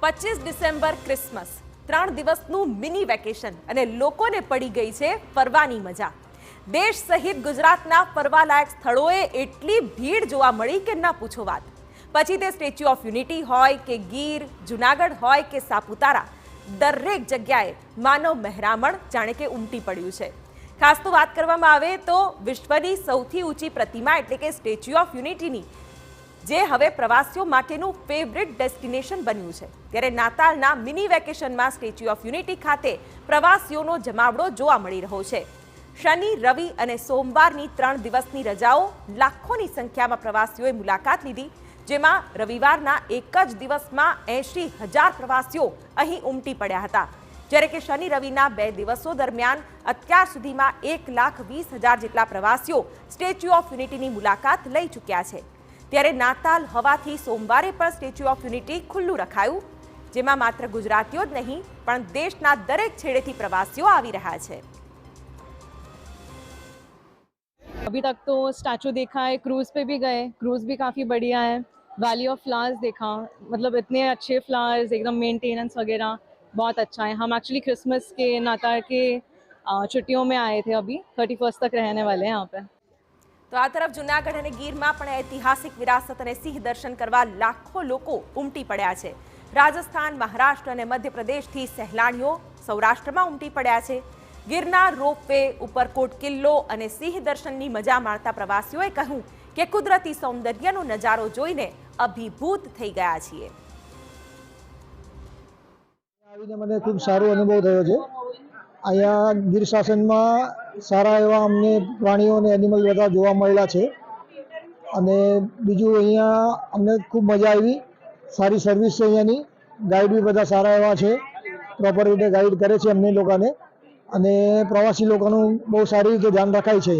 25 December Christmas 3 દિવસનું mini vacation અને લોકોને પડી ગઈ છે ફરવાની મજા। દેશ સહિત ગુજરાતના ફરવાલાયક સ્થળોએ એટલી ભીડ જોવા મળી કે ન પૂછો વાત। પછી તે સ્ટેચ્યુ ઓફ યુનિટી હોય કે ગીર, જૂનાગઢ હોય કે સાપુતારા, દરેક જગ્યાએ માનવ મહેરામણ જાણે કે ઉમટી પડ્યું છે। ખાસ તો વાત કરવામાં આવે તો વિશ્વની સૌથી ઊંચી પ્રતિમા એટલે કે સ્ટેચ્યુ ઓફ યુનિટીની, જે હવે પ્રવાસીઓ માટેનું ફેવરિટ ડેસ્ટિનેશન બન્યું છે। ત્યારે નાતાલના મિની વેકેશનમાં સ્ટેચ્યુ ઓફ યુનિટી ખાતે પ્રવાસીઓનો જમાવડો જોવા મળી રહ્યો છે। શનિ, રવિ અને સોમવારની 3 દિવસની રજાઓ લાખોની સંખ્યામાં પ્રવાસીઓએ મુલાકાત લીધી, જેમાં રવિવારના એક જ દિવસમાં 80,000 પ્રવાસીઓ અહીં ઉમટી પડ્યા હતા, જ્યારે કે શનિ રવિના 2 દિવસો દરમિયાન અત્યાર સુધીમાં 1,20,000 જેટલા પ્રવાસીઓ સ્ટેચ્યુ ઓફ યુનિટીની મુલાકાત લઈ ચૂક્યા છે। ત્યારે નાતાલ હોવાથી સોમવારે પણ સ્ટેચ્યુ ઓફ યુનિટી ખુલ્લું રખાયું, જેમાં માત્ર ગુજરાતીઓ જ નહીં પણ દેશના દરેક છેડેથી પ્રવાસીઓ આવી રહ્યા છે। अभी तक तो स्टैचू देखा है, क्रूज पे भी गए, क्रूज भी काफ़ी बढ़िया है। वैली ऑफ फ्लावर्स देखा, मतलब इतने अच्छे फ्लावर्स, एकदम मेंटेनेंस वगैरह बहुत अच्छा है। हम एक्चुअली क्रिसमस के, नाताल के छुट्टियों में आए थे, अभी 31 तक रहने वाले हैं यहाँ पे। તો આ તરફ જૂનાગઢ અને ગીરમાં પણ ઐતિહાસિક વિરાસત અને સિંહ દર્શન કરવા લાખો લોકો ઉમટી પડ્યા છે। રાજસ્થાન, મહારાષ્ટ્ર અને મધ્યપ્રદેશથી સહેલાણીઓ સૌરાષ્ટ્રમાં ઉમટી પડ્યા છે। ગીરના રોપવે, ઉપરકોટ કિલ્લો અને સિંહ દર્શનની મજા માણતા પ્રવાસીઓએ કહ્યું કે કુદરતી સૌંદર્યનો નજારો જોઈને અભિભૂત થઈ ગયા છીએ। આવીને મને ખૂબ સારો અનુભવ થયો છે। અહીંયા ગીર શાસનમાં સારા એવા અમને પ્રાણીઓ અને એનિમલ બધા જોવા મળેલા છે અને બીજું અહીંયા અમને ખૂબ મજા આવી। સારી સર્વિસ છે અહીંયાની, ગાઈડ બી બધા સારા એવા છે, પ્રોપર રીતે ગાઈડ કરે છે અમને લોકોને અને પ્રવાસી લોકોનું બહુ સારી રીતે ધ્યાન રખાય છે।